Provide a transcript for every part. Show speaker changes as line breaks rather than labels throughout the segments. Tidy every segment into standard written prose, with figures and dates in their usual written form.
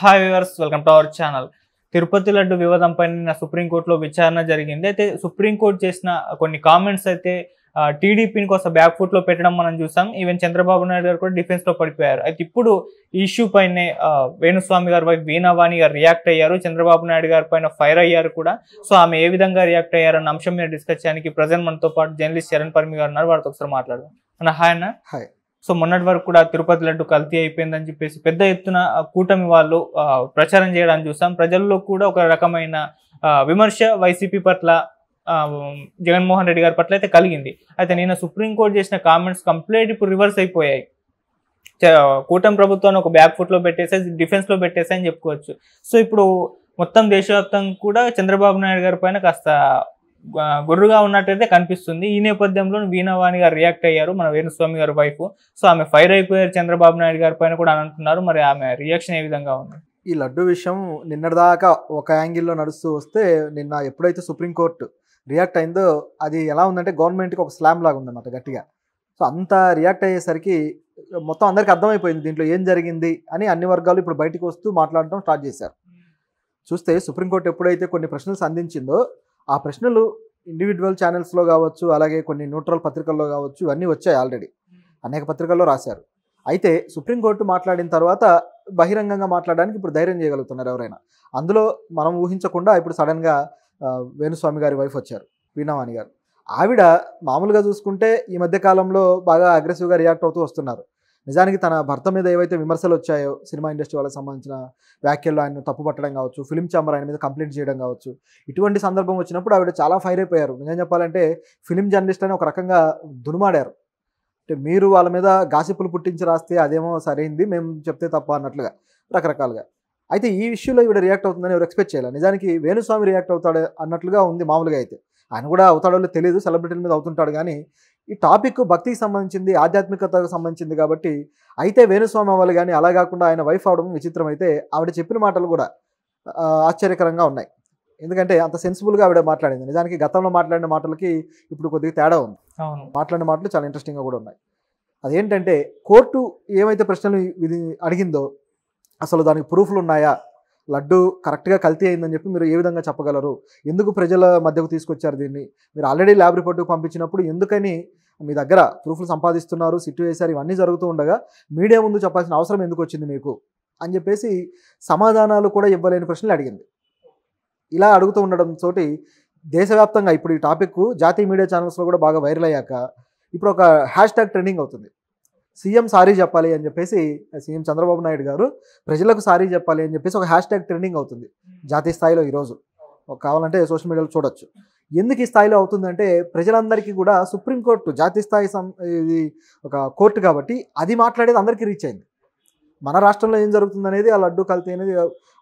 Hi viewers, welcome to our channel. Tirupati laddu వివాదంపై నిన్న సుప్రీంకోర్టులో విచారణ జరిగింది. అయితే సుప్రీంకోర్టు చేసిన కొన్ని కామెంట్స్ అయితే టీడీపీని కోసం బ్యాక్ ఫుట్లో పెట్టడం మనం చూసాం. ఈవెన్ చంద్రబాబు నాయుడు గారు కూడా డిఫెన్స్లో పడిపోయారు. అయితే ఇప్పుడు ఈ ఇష్యూ పైనే వేణుస్వామి గారి వైపు వీణావాణి గారు రియాక్ట్ అయ్యారు. చంద్రబాబు నాయుడు గారి పైన ఫైర్ అయ్యారు కూడా. సో ఆమె ఏ విధంగా రియాక్ట్ అయ్యారన్న అంశం మీద డిస్కస్ చేయడానికి ప్రజెంట్ మనతో పాటు జర్నలిస్ట్ చరణ్ పర్మి గారు ఉన్నారు. వారితో ఒకసారి మాట్లాడదాం. అన్న హాయ్ అన్న.
హాయ్.
సో మొన్నటి వరకు కూడా తిరుపతి లడ్డు కల్తీ అయిపోయిందని చెప్పేసి పెద్ద ఎత్తున కూటమి వాళ్ళు ప్రచారం చేయడానికి చూసాం. ప్రజల్లో కూడా ఒక రకమైన విమర్శ వైసీపీ పట్ల, జగన్మోహన్ రెడ్డి గారి పట్ల అయితే కలిగింది. అయితే నిన్న సుప్రీంకోర్టు చేసిన కామెంట్స్ కంప్లీట్ ఇప్పుడు రివర్స్ అయిపోయాయి. కూటమి ప్రభుత్వాన్ని ఒక బ్యాక్ ఫుట్లో పెట్టేసి డిఫెన్స్లో పెట్టేసి అని చెప్పుకోవచ్చు. సో ఇప్పుడు మొత్తం దేశవ్యాప్తంగా కూడా చంద్రబాబు నాయుడు గారి పైన కాస్త గుర్రుగా ఉన్నట్టయితే కనిపిస్తుంది. ఈ నేపథ్యంలో వీణావాణి గారు రియాక్ట్ అయ్యారు, మన వేణుస్వామి గారి వైపు. సో ఆమె ఫైర్ అయిపోయారు చంద్రబాబు నాయుడు గారి పైన కూడా అని అంటున్నారు. మరి ఆమె రియాక్షన్ ఏ విధంగా ఉంది?
ఈ లడ్డు విషయం నిన్నటిదాకా ఒక యాంగిల్లో నడుస్తూ వస్తే నిన్న ఎప్పుడైతే సుప్రీంకోర్టు రియాక్ట్ అయిందో అది ఎలా ఉందంటే గవర్నమెంట్కి ఒక స్లామ్ లాగా ఉందన్నమాట గట్టిగా. సో అంత రియాక్ట్ అయ్యేసరికి మొత్తం అందరికీ అర్థమైపోయింది దీంట్లో ఏం జరిగింది అని. అన్ని వర్గాలు ఇప్పుడు బయటకు వస్తూ మాట్లాడటం స్టార్ట్ చేశారు. చూస్తే సుప్రీంకోర్టు ఎప్పుడైతే కొన్ని ప్రశ్నలు సంధించిందో ఆ ప్రశ్నలు ఇండివిజువల్ ఛానల్స్లో కావచ్చు, అలాగే కొన్ని న్యూట్రల్ పత్రికల్లో కావచ్చు, ఇవన్నీ వచ్చాయి. ఆల్రెడీ అనేక పత్రికల్లో రాశారు. అయితే సుప్రీంకోర్టు మాట్లాడిన తర్వాత బహిరంగంగా మాట్లాడడానికి ఇప్పుడు ధైర్యం చేయగలుగుతున్నారు ఎవరైనా. అందులో మనం ఊహించకుండా ఇప్పుడు సడన్గా వేణుస్వామి గారి వైఫ్ వచ్చారు, వీణావాణి గారు. ఆవిడ మామూలుగా చూసుకుంటే ఈ మధ్య కాలంలో బాగా అగ్రెసివ్గా రియాక్ట్ అవుతూ వస్తున్నారు. నిజానికి తన భర్త మీద ఏవైతే విమర్శలు వచ్చాయో, సినిమా ఇండస్ట్రీ వాళ్ళకి సంబంధించిన వ్యాఖ్యల్లో ఆయన తప్పుపట్టడం కావచ్చు, ఫిలిం ఛాంబర్ ఆయన మీద కంప్లైంట్ చేయడం కావచ్చు, ఇటువంటి సందర్భం వచ్చినప్పుడు ఆవిడ చాలా ఫైర్ అయిపోయారు. నిజం చెప్పాలంటే ఫిలిం జర్నలిస్ట్ అని ఒక రకంగా దునుమాడారు. అంటే మీరు వాళ్ళ మీద గాసిపులు పుట్టించి రాస్తే అదేమో సరైంది, మేము చెప్తే తప్ప అన్నట్లుగా రకరకాలుగా. అయితే ఈ ఇష్యూలో ఈవిడ రియాక్ట్ అవుతుందని ఎవరు ఎక్స్పెక్ట్ చేయాలి. నిజానికి వేణుస్వామి రియాక్ట్ అవుతాడు అన్నట్లుగా ఉంది మామూలుగా. అయితే ఆయన కూడా అవుతాడో తెలియదు, సెలబ్రిటీల మీద అవుతుంటాడు. కానీ ఈ టాపిక్ భక్తికి సంబంధించింది, ఆధ్యాత్మికతకు సంబంధించింది కాబట్టి అయితే వేణుస్వామి అవ్వాలి. కానీ అలా కాకుండా ఆయన వైఫ్ అవడం విచిత్రం. అయితే ఆవిడ చెప్పిన మాటలు కూడా ఆశ్చర్యకరంగా ఉన్నాయి. ఎందుకంటే అంత సెన్సిబుల్గా ఆవిడ మాట్లాడింది. నిజానికి గతంలో మాట్లాడిన మాటలకి ఇప్పుడు కొద్దిగా తేడా ఉంది. మాట్లాడిన మాటలు చాలా ఇంట్రెస్టింగ్గా కూడా ఉన్నాయి. అదేంటంటే కోర్టు ఏమైతే ప్రశ్నలు అడిగిందో అసలు దానికి ప్రూఫ్లు ఉన్నాయా, లడ్డు కరెక్ట్గా కల్తీ అయిందని చెప్పి మీరు ఏ విధంగా చెప్పగలరు, ఎందుకు ప్రజల మధ్యకు తీసుకొచ్చారు దీన్ని, మీరు ఆల్రెడీ ల్యాబ్ రిపోర్టుకు పంపించినప్పుడు ఎందుకని మీ దగ్గర ప్రూఫ్లు సంపాదిస్తున్నారు, సిట్టు వేశారు, ఇవన్నీ జరుగుతూ ఉండగా మీడియా ముందు చెప్పాల్సిన అవసరం ఎందుకు వచ్చింది మీకు అని చెప్పేసి సమాధానాలు కూడా ఇవ్వలేని ప్రశ్నలు అడిగింది. ఇలా అడుగుతూ ఉండడంతో దేశవ్యాప్తంగా ఇప్పుడు ఈ టాపిక్ జాతీయ మీడియా ఛానల్స్లో కూడా బాగా వైరల్ అయ్యాక ఇప్పుడు ఒక #, ట్రెండింగ్ అవుతుంది. సీఎం సారీ చెప్పాలి అని చెప్పేసి, సీఎం చంద్రబాబు నాయుడు గారు ప్రజలకు సారీ చెప్పాలి అని చెప్పేసి ఒక #, ట్రెండింగ్ అవుతుంది జాతీయ స్థాయిలో. ఈరోజు కావాలంటే సోషల్ మీడియాలో చూడొచ్చు. ఎందుకు ఈ స్థాయిలో అవుతుందంటే ప్రజలందరికీ కూడా సుప్రీంకోర్టు జాతీయ స్థాయి ఇది ఒక కోర్టు కాబట్టి అది మాట్లాడేది అందరికీ రీచ్ అయింది. మన రాష్ట్రంలో ఏం జరుగుతుంది అనేది, ఆ లడ్డు కల్తీ అనేది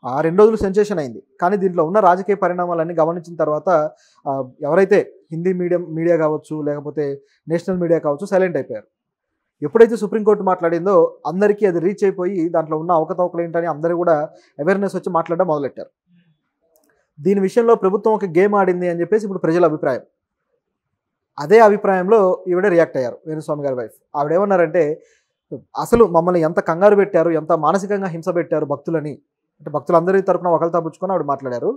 ఆ 2 రోజులు సెన్సేషన్ అయింది. కానీ దీంట్లో ఉన్న రాజకీయ పరిణామాలన్నీ గమనించిన తర్వాత ఎవరైతే హిందీ మీడియా కావచ్చు, లేకపోతే నేషనల్ మీడియా కావచ్చు, సైలెంట్ అయిపోయారు. ఎప్పుడైతే సుప్రీంకోర్టు మాట్లాడిందో అందరికీ అది రీచ్ అయిపోయి దాంట్లో ఉన్న అవకతవకలు ఏంటని అందరూ కూడా అవేర్నెస్ వచ్చి మాట్లాడడం మొదలెట్టారు. దీని విషయంలో ప్రభుత్వం ఒక గేమ్ ఆడింది అని చెప్పేసి ఇప్పుడు ప్రజల అభిప్రాయం. అదే అభిప్రాయంలో ఈవిడ రియాక్ట్ అయ్యారు, వేణుస్వామి గారి వైఫ్. ఆవిడేమన్నారంటే అసలు మమ్మల్ని ఎంత కంగారు పెట్టారు, ఎంత మానసికంగా హింస పెట్టారు భక్తులని, అంటే భక్తులందరి తరపున ఒకరు తప్పుచుకొని ఆవిడ మాట్లాడారు.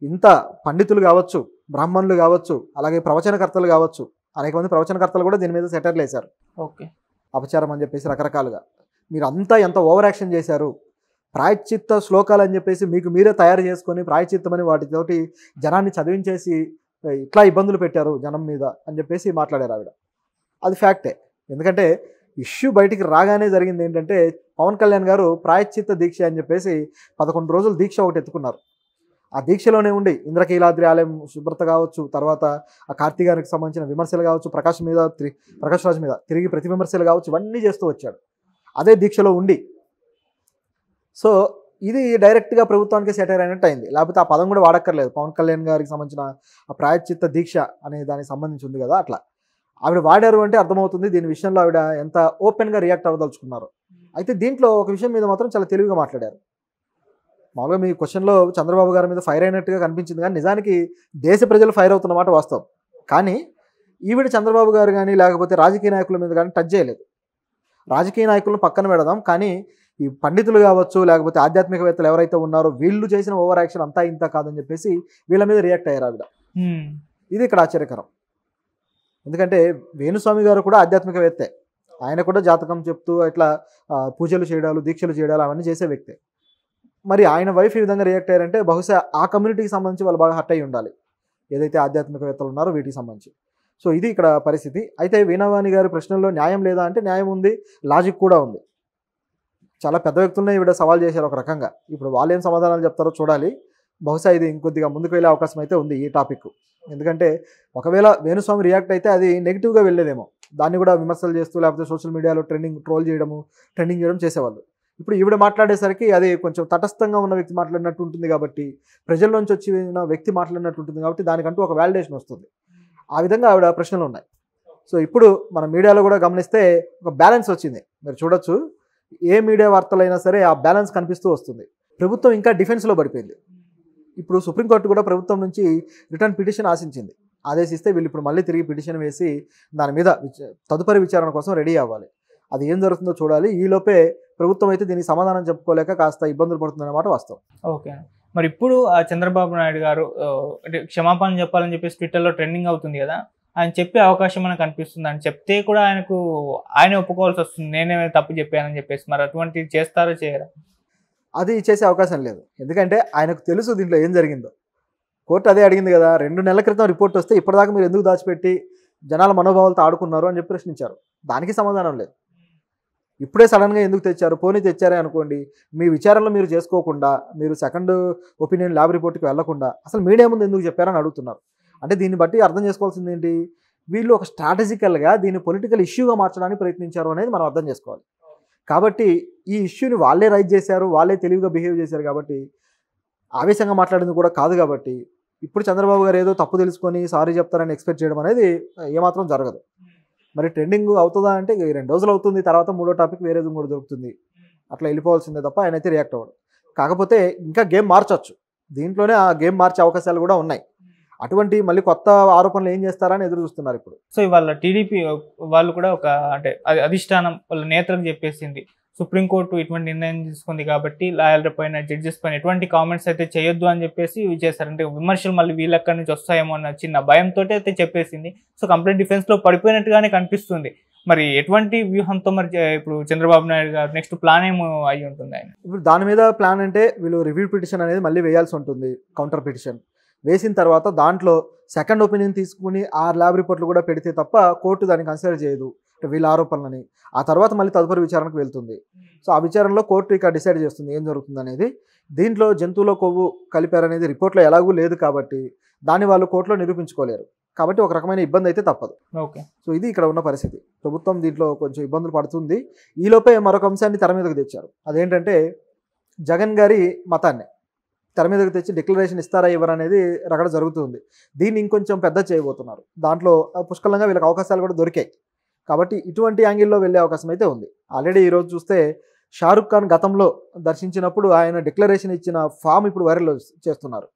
ఇంత పండితులు కావచ్చు, బ్రాహ్మణులు కావచ్చు, అలాగే ప్రవచనకర్తలు కావచ్చు, అనేక మంది ప్రవచనకర్తలు కూడా దీని మీద సెటర్లు వేశారు.
ఓకే,
అపచారం అని చెప్పేసి రకరకాలుగా. మీరు అంతా ఎంత ఓవర్ యాక్షన్ చేశారు, ప్రాయశ్చిత్త శ్లోకాలు అని చెప్పేసి మీకు మీరే తయారు చేసుకొని ప్రాయశ్చిత్తమని వాటితోటి జనాన్ని చదివించేసి ఇట్లా ఇబ్బందులు పెట్టారు జనం మీద అని చెప్పేసి మాట్లాడారు ఆవిడ. అది ఫ్యాక్టే. ఎందుకంటే ఇష్యూ బయటికి రాగానే జరిగింది ఏంటంటే పవన్ కళ్యాణ్ గారు ప్రాయశ్చిత్త దీక్ష అని చెప్పేసి 11 రోజులు దీక్ష ఒకటి ఎత్తుకున్నారు. ఆ దీక్షలోనే ఉండి ఇంద్రకీలాద్రి ఆలయం శుభ్రత కావచ్చు, తర్వాత ఆ కార్తీకానికి సంబంధించిన విమర్శలు కావచ్చు, ప్రకాష్ రాజ్ మీద తిరిగి ప్రతి విమర్శలు కావచ్చు, ఇవన్నీ చేస్తూ వచ్చాడు అదే దీక్షలో ఉండి. సో ఇది డైరెక్ట్గా ప్రభుత్వానికి సెటైర్ అయినట్టు అయింది. లేకపోతే ఆ పదం కూడా వాడక్కర్లేదు. పవన్ కళ్యాణ్ గారికి సంబంధించిన ఆ ప్రాయశ్చిత్త దీక్ష అనే దానికి సంబంధించి ఉంది కదా, అట్లా ఆవిడ వాడారు అంటే అర్థమవుతుంది దీని విషయంలో ఆవిడ ఎంత ఓపెన్గా రియాక్ట్ అవ్వదలుచుకున్నారు. అయితే దీంట్లో ఒక విషయం మీద మాత్రం చాలా తెలివిగా మాట్లాడారు. మామూలుగా మీ క్వశ్చన్లో చంద్రబాబు గారి మీద ఫైర్ అయినట్టుగా కనిపించింది, కానీ నిజానికి దేశ ప్రజలు ఫైర్ అవుతున్నమాట వాస్తవం. కానీ ఈవిడ చంద్రబాబు గారు కానీ లేకపోతే రాజకీయ నాయకుల మీద కానీ టచ్ చేయలేదు. రాజకీయ నాయకులను పక్కన పెడదాం, కానీ ఈ పండితులు కావచ్చు లేకపోతే ఆధ్యాత్మికవేత్తలు ఎవరైతే ఉన్నారో వీళ్ళు చేసిన ఓవర్ యాక్షన్ అంతా ఇంత కాదని చెప్పేసి వీళ్ళ మీద రియాక్ట్ అయ్యారు ఆవిడ. ఇది ఇక్కడ ఆశ్చర్యకరం. ఎందుకంటే వేణుస్వామి గారు కూడా ఆధ్యాత్మికవేత్తే, ఆయన కూడా జాతకం చెప్తూ ఇట్లా పూజలు చేయడాలు దీక్షలు చేయడాలు అవన్నీ చేసే వ్యక్తే. మరి ఆయన వైఫ్ ఈ విధంగా రియాక్ట్ అయ్యారంటే బహుశా ఆ కమ్యూనిటీకి సంబంధించి వాళ్ళు బాగా హర్ట్ అయి ఉండాలి, ఏదైతే ఆధ్యాత్మికవేత్తలు ఉన్నారో వీటికి సంబంధించి. సో ఇది ఇక్కడ పరిస్థితి. అయితే వీణావాణి గారి ప్రశ్నల్లో న్యాయం లేదా అంటే న్యాయం ఉంది, లాజిక్ కూడా ఉంది. చాలా పెద్ద వ్యక్తులనే ఈవిడ సవాల్ చేశారు ఒక రకంగా. ఇప్పుడు వాళ్ళు ఏం సమాధానాలు చెప్తారో చూడాలి. బహుశా ఇది ఇంకొద్దిగా ముందుకు వెళ్ళే అవకాశం అయితే ఉంది ఈ టాపిక్. ఎందుకంటే ఒకవేళ వేణుస్వామి రియాక్ట్ అయితే అది నెగిటివ్గా వెళ్ళేదేమో, దాన్ని కూడా విమర్శలు చేస్తూ లేకపోతే సోషల్ మీడియాలో ట్రోల్ చేయడం చేసేవాళ్ళు. ఇప్పుడు ఈవిడ మాట్లాడేసరికి అది కొంచెం తటస్థంగా ఉన్న వ్యక్తి మాట్లాడినట్టు ఉంటుంది కాబట్టి, ప్రజల్లోంచి వచ్చిన వ్యక్తి మాట్లాడినట్టు ఉంటుంది కాబట్టి దానికంటూ ఒక వ్యాలిడేషన్ వస్తుంది. ఆ విధంగా ఆవిడ ప్రశ్నలు ఉన్నాయి. సో ఇప్పుడు మన మీడియాలో కూడా గమనిస్తే ఒక బ్యాలెన్స్ వచ్చింది. మీరు చూడొచ్చు, ఏ మీడియా వార్తలైనా సరే ఆ బ్యాలెన్స్ కనిపిస్తూ వస్తుంది. ప్రభుత్వం ఇంకా డిఫెన్స్లో పడిపోయింది. ఇప్పుడు సుప్రీంకోర్టు కూడా ప్రభుత్వం నుంచి రిటర్న్ పిటిషన్ ఆదేశిస్తే వీళ్ళు ఇప్పుడు మళ్ళీ తిరిగి పిటిషన్ వేసి దాని మీద తదుపరి విచారణ కోసం రెడీ అవ్వాలి. అది ఏం జరుగుతుందో చూడాలి. ఈలోపే ప్రభుత్వం అయితే దీనికి సమాధానం చెప్పుకోలేక కాస్త ఇబ్బందులు పడుతుందన్నమాట వాస్తవం.
ఓకే, మరి ఇప్పుడు చంద్రబాబు నాయుడు గారు అంటే క్షమాపణ చెప్పాలని చెప్పేసి ట్విట్టర్లో ట్రెండింగ్ అవుతుంది కదా, ఆయన చెప్పే అవకాశం మనకు అనిపిస్తుంది. అని చెప్తే కూడా ఆయన ఒప్పుకోవాల్సి వస్తుంది, నేనేమైనా తప్పు చెప్పానని చెప్పేసి. మరి అటువంటిది చేస్తారో చేయరా?
అది చేసే అవకాశం లేదు. ఎందుకంటే ఆయనకు తెలుసు దీంట్లో ఏం జరిగిందో. కోర్టు అదే అడిగింది కదా, 2 నెలల క్రితం రిపోర్ట్ వస్తే ఇప్పటిదాకా మీరు ఎందుకు దాచిపెట్టి జనాల మనోభావాలతో ఆడుకున్నారు అని చెప్పి ప్రశ్నించారు. దానికి సమాధానం లేదు. ఇప్పుడే సడన్గా ఎందుకు తెచ్చారు, పోనీ తెచ్చారే అనుకోండి, మీ విచారణలో మీరు చేసుకోకుండా, మీరు సెకండ్ ఒపీనియన్ ల్యాబ్ రిపోర్ట్కి వెళ్లకుండా అసలు మీడియా ముందు ఎందుకు చెప్పారని అడుగుతున్నారు. అంటే దీన్ని బట్టి అర్థం చేసుకోవాల్సింది ఏంటి, వీళ్ళు ఒక స్ట్రాటజికల్గా దీన్ని పొలిటికల్ ఇష్యూగా మార్చడానికి ప్రయత్నించారు అనేది మనం అర్థం చేసుకోవాలి. కాబట్టి ఈ ఇష్యూని వాళ్ళే రైజ్ చేశారు, వాళ్ళే తెలివిగా బిహేవ్ చేశారు కాబట్టి, ఆవేశంగా మాట్లాడింది కూడా కాదు కాబట్టి, ఇప్పుడు చంద్రబాబు గారు ఏదో తప్పు తెలుసుకొని సారీ చెప్తారని ఎక్స్పెక్ట్ చేయడం అనేది ఏమాత్రం జరగదు. మరి ట్రెండింగ్ అవుతుందా అంటే 2 రోజులు అవుతుంది, తర్వాత 3వ టాపిక్ వేరేది కూడా దొరుకుతుంది, అట్లా వెళ్ళిపోవాల్సిందే తప్ప ఆయన అయితే రియాక్ట్ అవ్వడు. కాకపోతే ఇంకా గేమ్ మార్చొచ్చు, దీంట్లోనే ఆ గేమ్ మార్చే అవకాశాలు కూడా ఉన్నాయి. అటువంటి మళ్ళీ కొత్త ఆరోపణలు ఏం చేస్తారని ఎదురు చూస్తున్నారు ఇప్పుడు.
సో ఇవాళ టీడీపీ వాళ్ళు కూడా ఒక అంటే అధిష్టానం వాళ్ళ నేతలకు చెప్పేసింది, సుప్రీంకోర్టు ఇటువంటి నిర్ణయం తీసుకుంది కాబట్టి లాయర్ల పైన జడ్జెస్ పైన ఎటువంటి కామెంట్స్ అయితే చేయొద్దు అని చెప్పేసి చేశారు. అంటే విమర్శలు మళ్ళీ వీళ్ళక్కడి నుంచి వస్తాయేమో అన్న చిన్న భయంతో అయితే చెప్పేసింది. సో కంప్లీట్ డిఫెన్స్లో పడిపోయినట్టుగానే కనిపిస్తుంది. మరి ఎటువంటి వ్యూహంతో మరి ఇప్పుడు చంద్రబాబు నాయుడు గారు నెక్స్ట్ ప్లాన్ ఏమో అయి ఉంటుంది ఆయన?
ఇప్పుడు దాని మీద ప్లాన్ అంటే వీళ్ళు రివ్యూ పిటిషన్ అనేది మళ్ళీ వేయాల్సి ఉంటుంది. కౌంటర్ పిటిషన్ వేసిన తర్వాత దాంట్లో సెకండ్ ఒపీనియన్ తీసుకుని ఆ ల్యాబ్ రిపోర్ట్లు కూడా పెడితే తప్ప కోర్టు దాన్ని కన్సిడర్ చేయదు వీళ్ళ ఆరోపణలని. ఆ తర్వాత మళ్ళీ తదుపరి విచారణకు వెళ్తుంది. సో ఆ విచారణలో కోర్టు ఇక డిసైడ్ చేస్తుంది ఏం జరుగుతుంది అనేది. దీంట్లో జంతువుల కొవ్వు కలిపారనేది రిపోర్ట్లో ఎలాగూ లేదు కాబట్టి దాన్ని వాళ్ళు కోర్టులో నిరూపించుకోలేరు. కాబట్టి ఒక రకమైన ఇబ్బంది అయితే తప్పదు.
ఓకే,
సో ఇది ఇక్కడ ఉన్న పరిస్థితి. ప్రభుత్వం దీంట్లో కొంచెం ఇబ్బందులు పడుతుంది. ఈలోపే మరొక అంశాన్ని తెర మీదకు తెచ్చారు. అదేంటంటే జగన్ గారి మతాన్ని తెర మీదకి తెచ్చి డిక్లరేషన్ ఇస్తారా ఇవ్వరా అనేది రగడ జరుగుతుంది. దీన్ని ఇంకొంచెం పెద్ద చేయబోతున్నారు. దాంట్లో పుష్కలంగా వీళ్ళకి అవకాశాలు కూడా దొరికాయి కాబట్టి ఇటువంటి యాంగిల్లో వెళ్ళే అవకాశం అయితే ఉంది. ఆల్రెడీ ఈరోజు చూస్తే షారుఖ్ ఖాన్ గతంలో దర్శించినప్పుడు ఆయన డిక్లరేషన్ ఇచ్చిన ఫామ్ ఇప్పుడు వైరల్ చేస్తున్నారు.